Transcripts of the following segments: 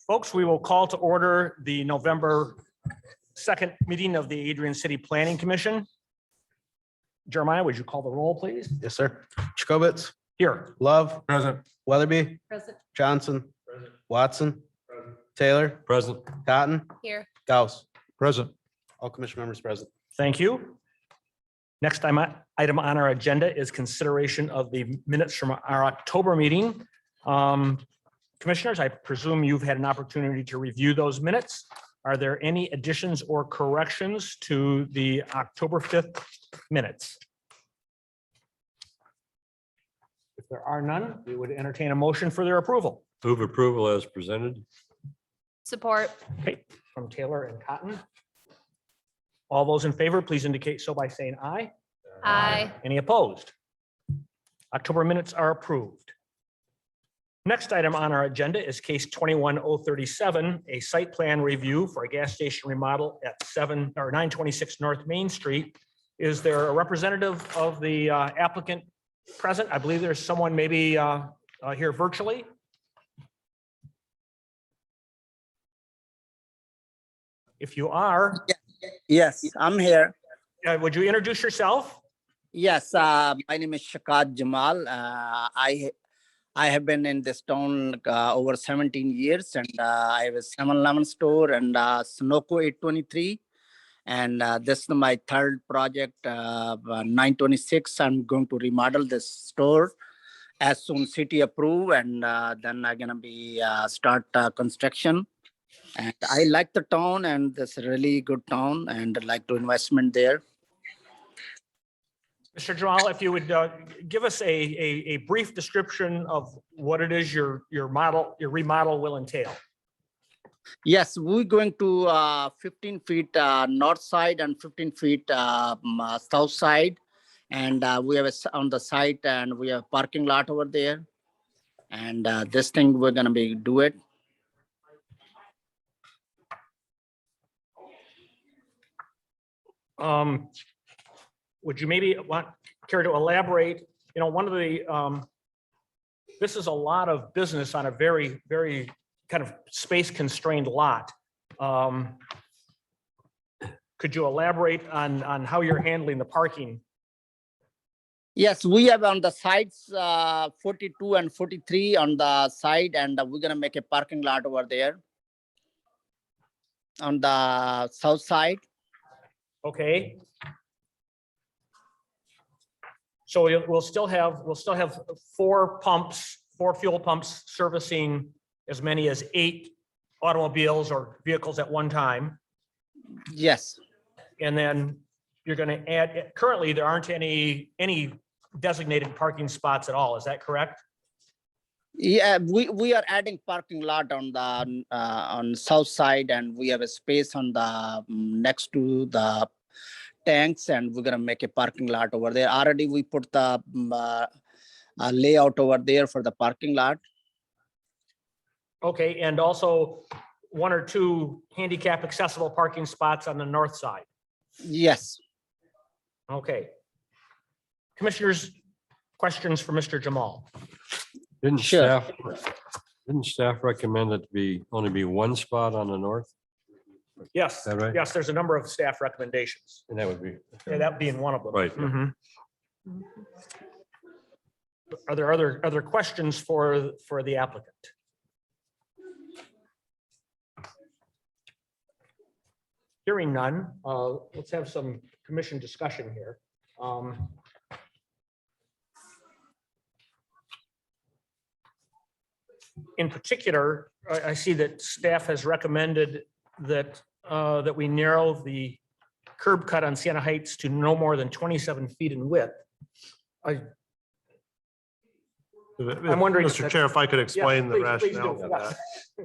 Folks, we will call to order the November 2nd meeting of the Adrian City Planning Commission. Jeremiah, would you call the roll, please? Yes, sir. Jacobitz, Here. Love, Present. Weatherby, Present. Johnson, Present. Watson, Taylor, Present. Cotton, Here. Gauss. Present. All commission members present. Thank you. Next item on our agenda is consideration of the minutes from our October meeting. Commissioners, I presume you've had an opportunity to review those minutes. Are there any additions or corrections to the October 5th minutes? If there are none, we would entertain a motion for their approval. Move approval as presented. Support. Okay, from Taylor and Cotton. All those in favor, please indicate so by saying aye. Aye. Any opposed? October minutes are approved. Next item on our agenda is case 21037, a site plan review for a gas station remodel at 926 North Main Street. Is there a representative of the applicant present? I believe there's someone maybe here virtually. If you are, Yes, I'm here. would you introduce yourself? Yes, my name is Shakad Jamal. I have been in this town over 17 years, and I have a 7-Eleven store and Sunoco 823. And this is my third project, 926. I'm going to remodel this store as soon city approve, and then I'm gonna be start construction. And I like the town, and this really good town, and I'd like to investment there. Mr. Jamal, if you would give us a brief description of what it is your remodel will entail. Yes, we're going to 15 feet north side and 15 feet south side. And we have on the site, and we have parking lot over there. And this thing we're gonna do it. Would you maybe care to elaborate? You know, one of the, this is a lot of business on a very, very kind of space constrained lot. Could you elaborate on how you're handling the parking? Yes, we have on the sides 42 and 43 on the side, and we're gonna make a parking lot over there on the south side. Okay. So we'll still have 4 fuel pumps servicing as many as 8 automobiles or vehicles at one time. Yes. And then you're going to add, currently there aren't any designated parking spots at all. Is that correct? Yeah, we are adding parking lot on the on south side, and we have a space on the next to the tanks, and we're gonna make a parking lot over there. Already we put the layout over there for the parking lot. Okay, and also 1 or 2 handicap accessible parking spots on the north side. Yes. Okay. Commissioners, questions for Mr. Jamal? Didn't Sure. staff recommend it to only be 1 spot on the north? Yes, that right? yes, there's a number of staff recommendations, And that would be, and that being one of them. right. Mhm. Are there other questions for the applicant? Hearing none, let's have some commission discussion here. In particular, I see that staff has recommended that we narrow the curb cut on Siena Heights to no more than 27 feet in width. I'm wondering if Mr. that's- Chair, if I could Yeah, explain the please do. rationale for Yes.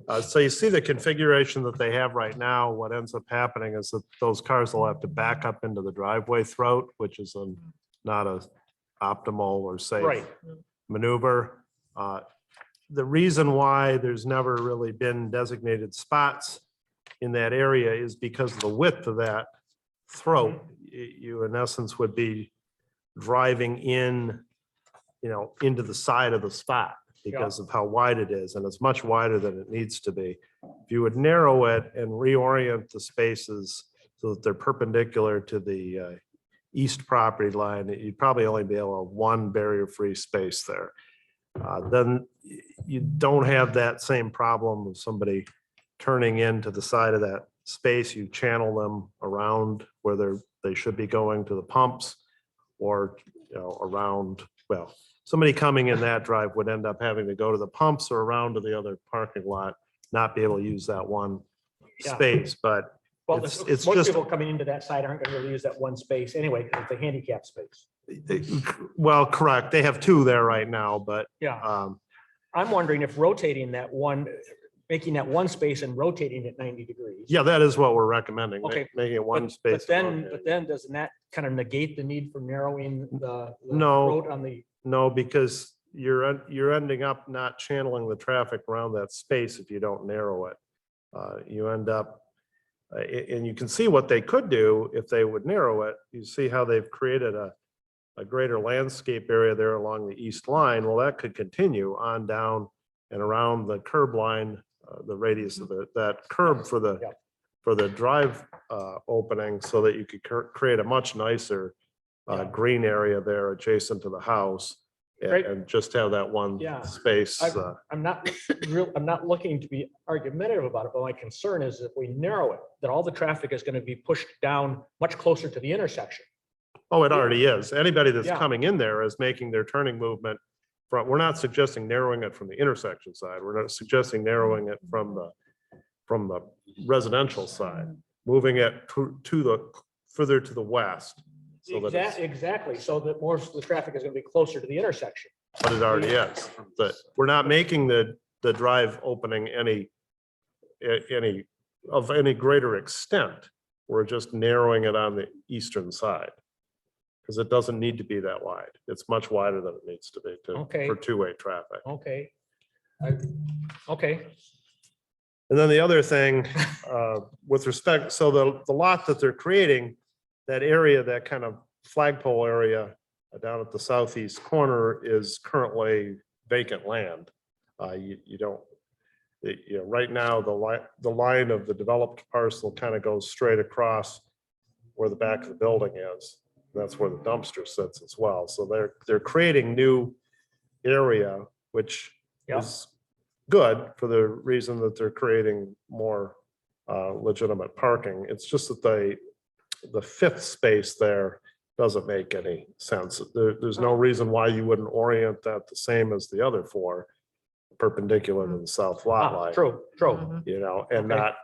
that. So you see the configuration that they have right now, what ends up happening is that those cars will have to back up into the driveway throat, which is not a optimal or safe Right. maneuver. The reason why there's never really been designated spots in that area is because of the width of that throat. You in essence would be driving in, into the side of the spot because of how wide it is, and it's much wider than it needs to be. If you would narrow it and reorient the spaces so that they're perpendicular to the east property line, you'd probably only be able to have one barrier-free space there. Then you don't have that same problem of somebody turning into the side of that space. You channel them around where they should be going to the pumps, or around, well, somebody coming in that drive would end up having to go to the pumps or around to the other parking lot, not be able to use that one Yeah. space, but Well, it's most just, people coming into that side aren't going to really use that one space anyway, because it's a handicap space. well, correct. They have two there right now, but Yeah, I'm wondering if rotating that one, making that one space and rotating it 90 degrees. yeah, that is what we're recommending, Okay, making it one But space. then doesn't that kind of negate the need for narrowing the No. road on the, No, because you're ending up not channeling the traffic around that space if you don't narrow it. You end up, and you can see what they could do if they would narrow it. You see how they've created a greater landscape area there along the east line. Well, that could continue on down and around the curb line, the radius of that curb for the drive opening, so that you could create a much nicer Yeah. green area there adjacent to the house. Great. And just have that one Yeah. space. I'm not looking to be argumentative about it, but my concern is if we narrow it, that all the traffic is going to be pushed down much closer to the intersection. Oh, it already is. Anybody that's Yeah. coming in there is making their turning movement we're not suggesting narrowing it from the intersection side. We're not suggesting narrowing it from the residential side, moving it further to the west. So that it's, Exactly, so that more of the traffic is going to be closer to the intersection. but it already is. But we're not making the drive opening any greater extent. We're just narrowing it on the eastern side. Because it doesn't need to be that wide. It's much wider than it needs to be Okay. for two-way traffic. Okay. Okay, And then the other thing, with respect, so the lot that they're creating, that area, that kind of flagpole area down at the southeast corner is currently vacant land. You don't, right now, the line of the developed parcel kind of goes straight across where the back of the building is. That's where the dumpster sits as well. So they're creating new area, which Yeah. is good for the reason that they're creating more legitimate parking. It's just that the fifth space there doesn't make any sense. There's no reason why you wouldn't orient that the same as the other four, perpendicular to the south lot line, true, Mhm. and Okay. not,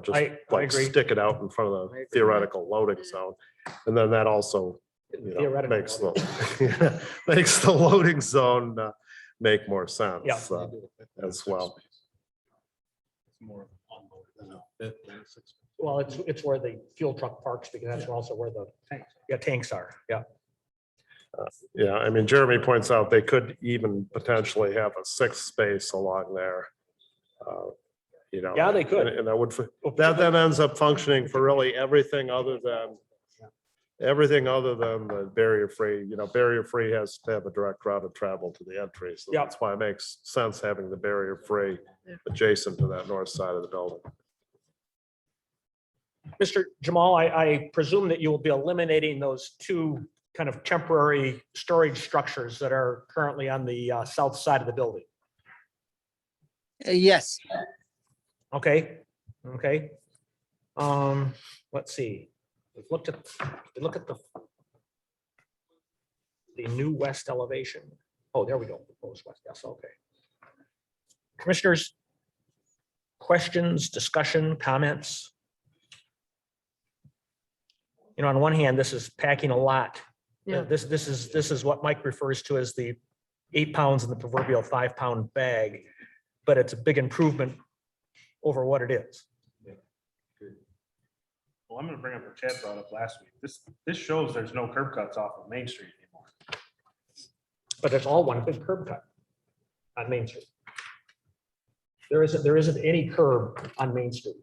just I like agree. stick it out in front of I agree. the theoretical loading zone. And then that also, Theoretical makes makes the loading zone make more sense Yeah. as well. Well, it's where the fuel truck parks, because that's also where the tanks are, yeah. Yeah, I mean, Jeremy points out they could even potentially have a sixth space along there. Yeah, they could. And that would, that then ends up functioning for really everything other than the barrier free. Barrier free has to have a direct route of travel to the entry. So Yeah. that's why it makes sense having the barrier free adjacent to that north side of the building. Mr. Jamal, I presume that you will be eliminating those two kind of temporary storage structures that are currently on the south side of the building. Yes, Okay, okay. Let's see. Look at the new west elevation. Oh, there we go. Proposed west, yes, okay. Commissioners, questions, discussion, comments? You know, on one hand, this is packing a lot. Yeah. This is what Mike refers to as the 8 pounds in the proverbial 5-pound bag, but it's a big improvement over what it is. Well, I'm gonna bring up what Chad brought up last week. This shows there's no curb cuts off of Main Street anymore. But it's all one big curb cut on Main Street. There isn't any curb on Main Street.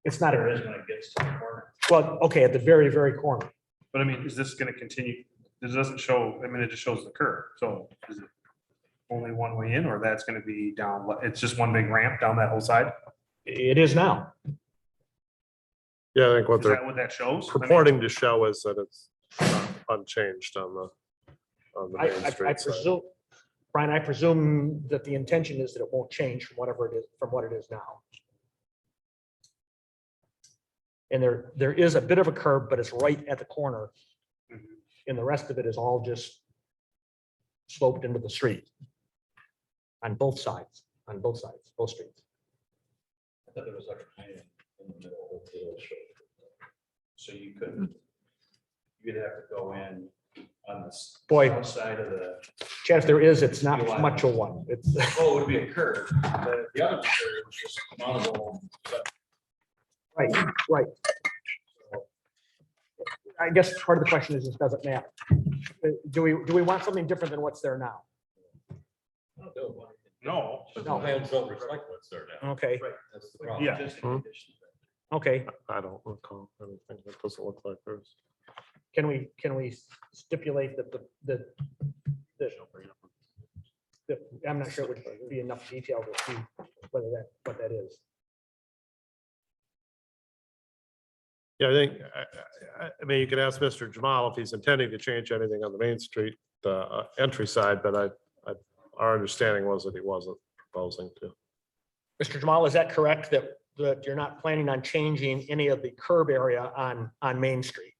It's not, There is when it gets to the corner. well, okay, at the very, very corner. But I mean, is this gonna continue? This doesn't show, I mean, it just shows the curb. So is it only one way in, or that's gonna be down, it's just one big ramp down that whole side? It is now. Yeah, I think what Is they're that what that shows? I mean, purporting to show is that it's unchanged on the I Main Street side. presume, Brian, I presume that the intention is that it won't change from whatever it is, from what it is now. And there is a bit of a curb, but it's right at the corner. Mhm. And the rest of it is all just sloped into the street. On both sides, both streets. I thought there was like a plan in the middle of the show. So you couldn't, you'd have to go in on the Boy. south side of the, Chad, if there is, it's not much of one. It's, oh, it would be a curve. The other curve was just mountable. But right. I guess part of the question is, does it matter? Do we want something different than what's there now? No. But No. the plans don't reflect what's there now. Okay, Right, that's the problem. Yeah. just a Hmm. condition. okay. I don't recall anything that doesn't look like there's. Can we stipulate that I'm not sure it would be enough detail to see what that is. Yeah, I think, I mean, you could ask Mr. Jamal if he's intending to change anything on the Main Street, the entry side, but our understanding was that he wasn't proposing to. Mr. Jamal, is that correct that you're not planning on changing any of the curb area on Main Street?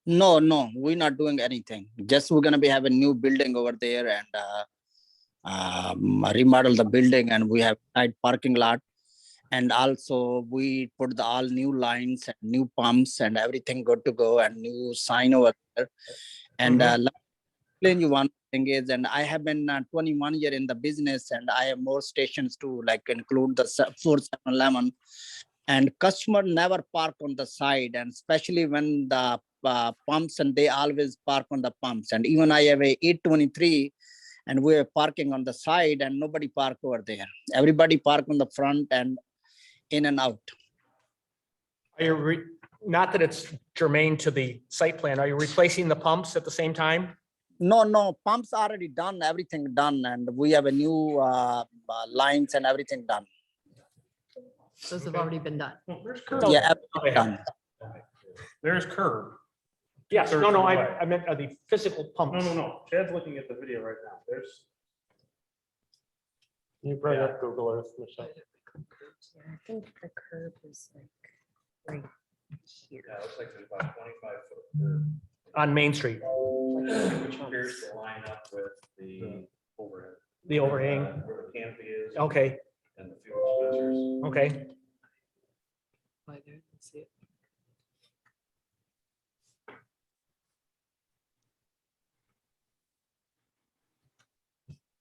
no, we're not doing anything. Just we're gonna be having a new building over there and remodel the building, and we have side parking lot. And also we put the all new lines and new pumps and everything good to go, and new sign over there. And let me explain you one thing is, and I have been 21 year in the business, and I have more stations to like include the 4-7-Eleven. And customer never park on the side, and especially when the pumps, and they always park on the pumps. And even I have a 823, and we're parking on the side, and nobody park over there. Everybody park on the front and in and out. Are you not that it's germane to the site plan, are you replacing the pumps at the same time? No, pumps already done, everything done, and we have a new lines and everything done. Those have already been done. Well, there's curb. Yeah, everything done. There's curb. Yes, no, Third way. I meant the physical pumps. No. Chad's looking at the video right now. There's. You bring Yeah. up Google Earth, Michelle. I think the curb is like right here. Yeah, it looks like there's about 25-foot curve, On Main Street, which appears to line up with the Overhead. the overhang. Where the canopy is Okay, and the fuel dispensers. okay. Why there, let's see it.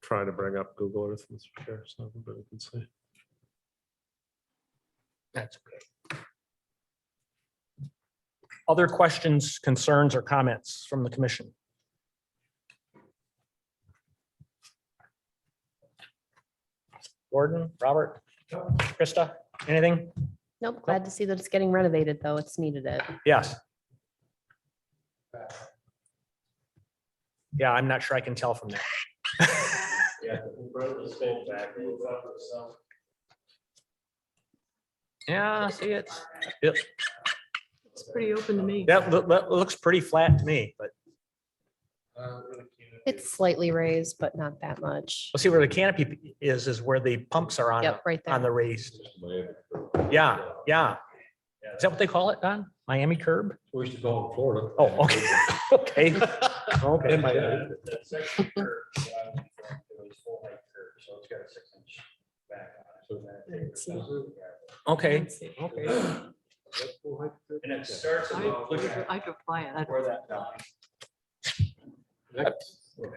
Trying to bring up Google Earth, Mr. Chair, so everybody can see. That's okay. Other questions, concerns, or comments from the commission? Gordon, Robert, Krista, anything? Nope, glad to see that it's getting renovated, though. It's needed it. Yes. Yeah, I'm not sure I can tell from that. Yeah, we brought the scope back. Yeah, see, it, It's pretty open to me. that looks pretty flat to me, but It's slightly raised, but not that much. we'll see where the canopy is where the pumps are on, Yep, right on there. the raised. Yeah, yeah. Is that what they call it, Don? Miami curb? We used to call it Florida. Oh, okay, okay, okay. That section curve, it was full height curve, so it's got a 6-inch back on it. So that- Okay, okay. And it starts about I could fly it. where that line.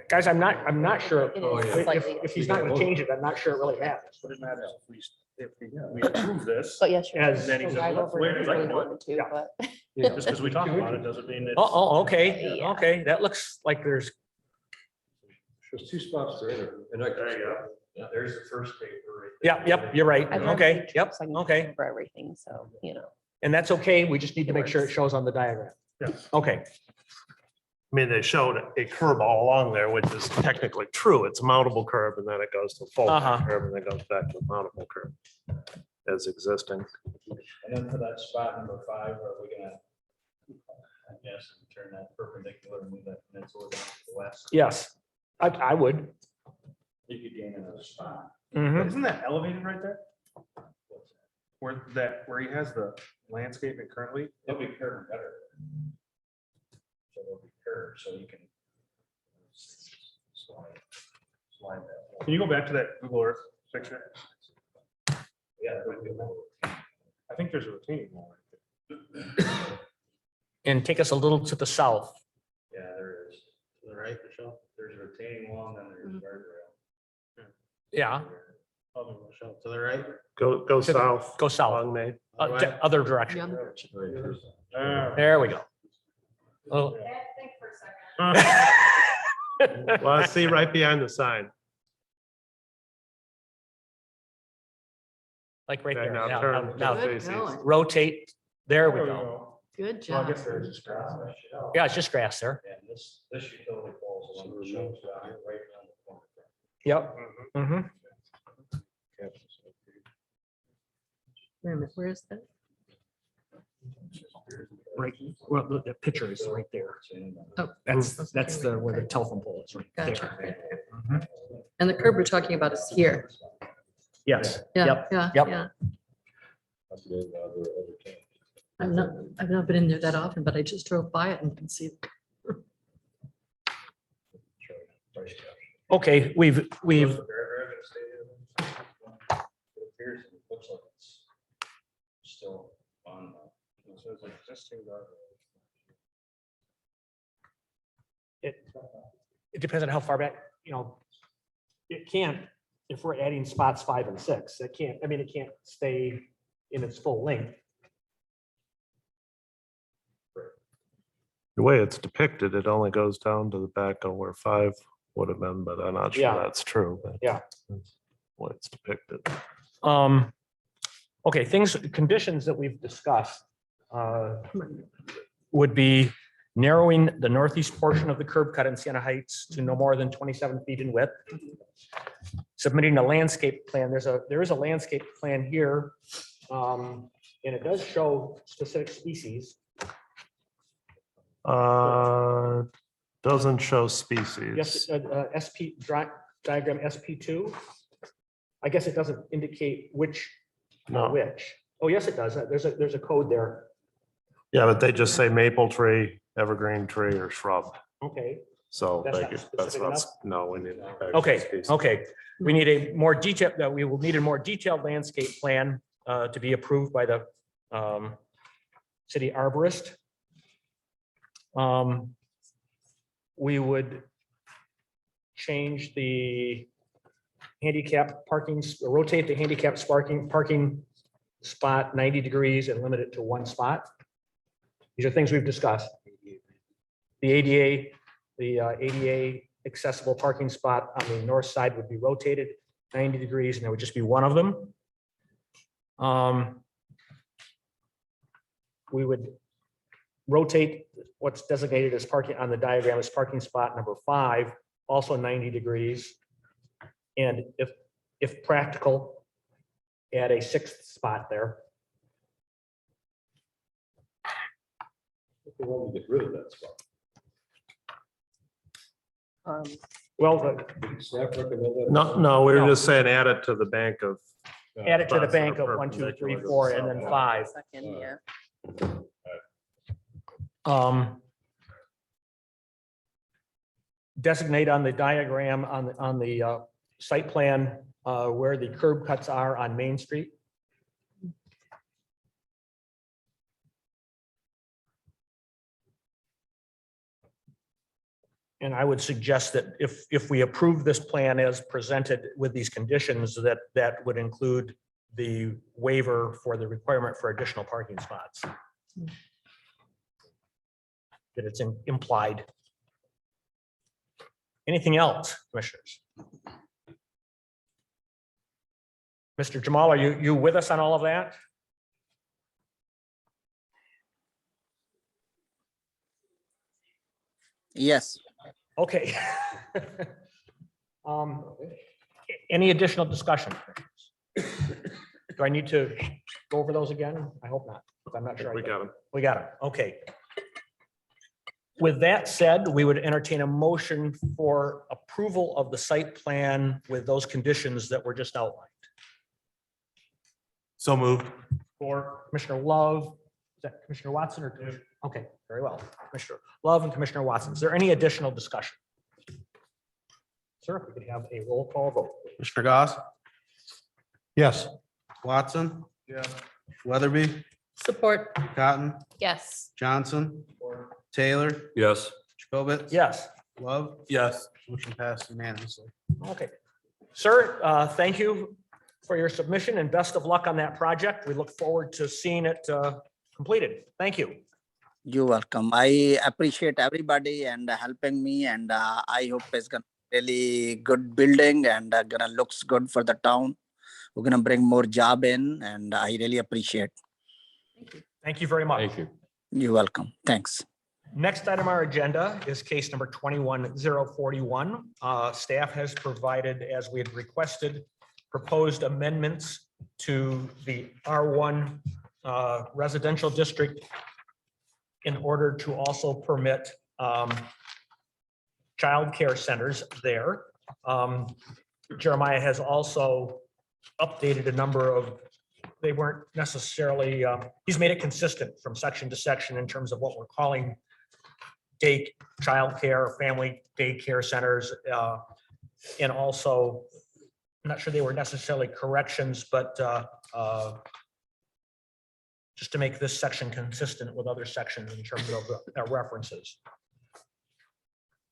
Guys, I'm not sure. It is slightly. If he's not gonna change it, I'm not sure it really happens. But it matters if we approve this. But yes. you're right. As- Then he's Right like, over where does where that we do it? wanted to, Yeah. but Just because we talk about it doesn't mean it's. Oh, okay, Yeah. okay. That looks like there's, There's 2 spots there. There you go. Yeah, there's the first paper. right yeah, there. yep, you're right. I've read Okay, pictures, yep, so I can okay. remember everything, so, you know. And that's okay. We just need to It make sure it works. shows on the diagram. Yeah. Okay, I mean, they showed a curb all along there, which is technically true. It's a mountable curb and then it goes to a full Uh-huh. curb and then goes back to a mountable curb as existing. And then for that spot number 5, are we gonna, I guess, turn that perpendicular and move that peninsula down to the west? yes, I would. You could gain another spot. Mhm. Isn't that elevated right there? Where he has the landscaping currently? It'll be curved better. So it'll be curved, so you can slide that. Can you go back to that Google Earth picture? Yeah, that would be more. I think there's a retaining wall. Right there. And take us a little to the south. Yeah, there is. To the right, Michelle? There's a retaining wall and then there's Mhm. guardrail. Yeah, Oh, Michelle, to the right? Go south. go south, Along Main. uh, other direction. Ah. There we go. Oh. Well, I see right behind the sign. Like right Okay, there. now Now- turn now- to now the Good faces. going. rotate. There we There go. Good Well, I job. guess there's just grass. Yeah, it's just grass there. And this utility falls along the shows down here right around the corner. Yep. Mhm. Mhm. Wait a minute, where is that? Right, well, the picture is right there. Oh. That's the, where the telephone pole is right Gotcha. there. And the curb we're talking about is here. Yes, Yeah, Yep, yeah, yep. yeah. I've not been in there that often, but I just drove by it and can see. okay, we've, It appears it looks like it's still on. It says existing guardrail. it depends on how far back, it can't, if we're adding spots 5 and 6, it can't, I mean, it can't stay in its full length. The way it's depicted, it only goes down to the back of where 5 would have been, but I'm not sure Yeah. that's true. but Yeah. that's What it's depicted. Okay, conditions that we've discussed would be narrowing the northeast portion of the curb cut in Siena Heights to no more than 27 feet in width. Submitting a landscape plan. There is a landscape plan here. And it does show specific species. Doesn't show Yes, species. diagram SP2. I guess it doesn't indicate which, No. which. Oh, yes, it does. There's a code there. Yeah, but they just say maple tree, evergreen tree, or shrub. Okay, So That's they not could- specific that's not, enough? no, we need. actual okay, species. okay. We need a more detailed, we will need a more detailed landscape plan to be approved by the city arborist. We would change the handicap parking, rotate the handicap parking spot 90 degrees and limit it to 1 spot. These are things we've discussed. The ADA accessible parking spot on the north side would be rotated 90 degrees and there would just be one of them. We would rotate what's designated as parking on the diagram as parking spot number 5, also 90 degrees. And if practical, add a 6th spot there. We want to get rid of that spot. Well, Staff recommend that. No, we were No. just saying add it to the bank of. add it to the spots that bank are of 1, 2, 3, perpendicular to 4, the and then south. 5. Second, yeah. Designate on the diagram on the site plan where the curb cuts are on Main Street. And I would suggest that if we approve this plan as presented with these conditions, that would include the waiver for the requirement for additional parking spots. That it's implied. Anything else, commissioners? Mr. Jamal, are you with us on all of that? Yes. Okay. Any additional discussion? Do I need to go over those again? I hope not. I'm not sure. I We did. got them. We got it. Okay. With that said, we would entertain a motion for approval of the site plan with those conditions that were just outlined. So moved. For Commissioner Love, is that Commissioner Watson or? Okay, very well. Commissioner Love and Commissioner Watson. Is there any additional discussion? Sir, if we could have a roll call vote. Commissioner Goss, Yes. Watson. Yeah. Weatherby, Support. Cotton, Yes. Johnson, Taylor, Yes. Jacobitz. Yes, Love. Yes. Motion passed unanimously. okay. Sir, thank you for your submission and best of luck on that project. We look forward to seeing it completed. Thank you. You're welcome. I appreciate everybody and helping me, and I hope it's gonna be really good building and gonna looks good for the town. We're gonna bring more job in, and I really appreciate. Thank you very much. Thank you. You're welcome. Thanks. Next item on our agenda is case number 21041. Staff has provided, as we had requested, proposed amendments to the R1 residential district in order to also permit childcare centers there. Jeremiah has also updated a number of, they weren't necessarily, he's made it consistent from section to section in terms of what we're calling childcare, family daycare centers, and also, I'm not sure they were necessarily corrections, but just to make this section consistent with other sections in terms of the references.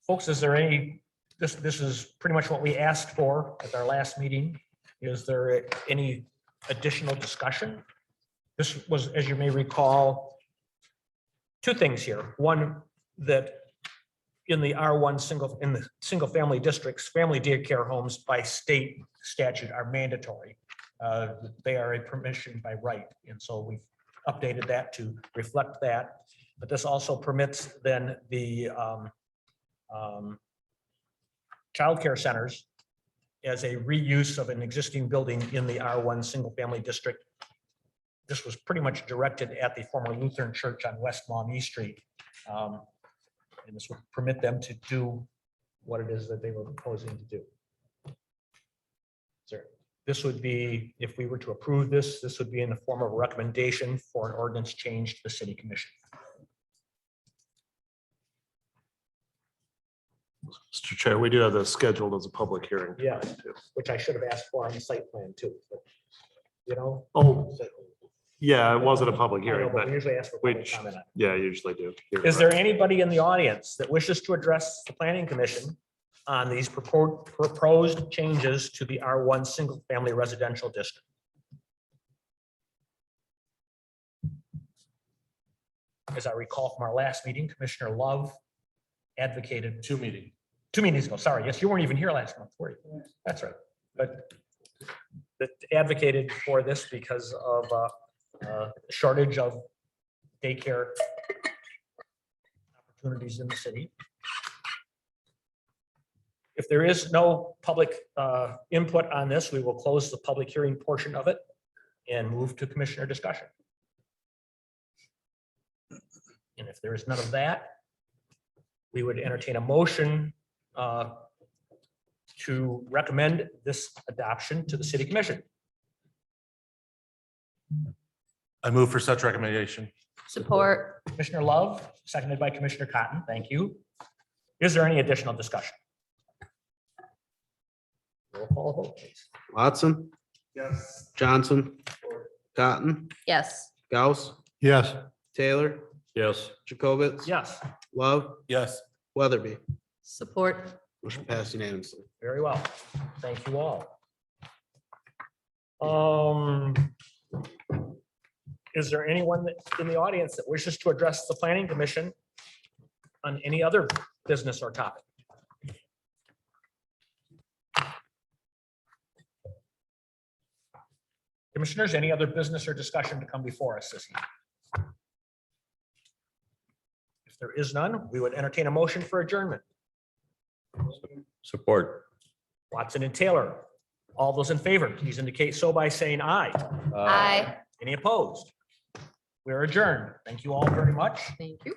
Folks, is there any, this is pretty much what we asked for at our last meeting. Is there any additional discussion? This was, as you may recall, two things here. One, that in the R1 in the single family districts, family daycare homes by state statute are mandatory. They are a permission by right. And so we've updated that to reflect that. But this also permits then the childcare centers as a reuse of an existing building in the R1 single family district. This was pretty much directed at the former Lutheran church on West Maumee Street. And this would permit them to do what it is that they were proposing to do. Sir, this would be, if we were to approve this, this would be in the form of a recommendation for an ordinance change to the city commission. Mr. Chair, we do have this scheduled as a public hearing. Yeah, which I should have asked for on the site plan too, but, you know. Oh, yeah, it wasn't a public I know, hearing, but but we usually ask for public which, comment on it. yeah, usually do. Is there anybody in the audience that wishes to address the planning commission on these proposed changes to the R1 single family residential district? As I recall from our last meeting, Commissioner Love advocated two meetings ago. Sorry, yes, you weren't even here last month, were you? That's right. But that advocated for this because of shortage of daycare opportunities in the city. If there is no public input on this, we will close the public hearing portion of it and move to commissioner discussion. And If there is none of that, we would entertain a motion to recommend this adoption to the city commission. I move for such recommendation. Support. Commissioner Love, seconded by Commissioner Cotton. Thank you. Is there any additional discussion? Roll call vote, please. Watson, Yes. Johnson, Cotton, Yes. Gauss, Yes. Taylor, Yes. Jacobitz. Yes, Love, Yes. Weatherby. Support. Motion passed unanimously. very well. Thank you all. Is there anyone in the audience that wishes to address the planning commission on any other business or topic? Commissioners, any other business or discussion to come before us this evening? If there is none, we would entertain a motion for adjournment. Support. Watson and Taylor, all those in favor, please indicate so by saying aye. Aye. Any opposed? We're adjourned. Thank you all very much. Thank you.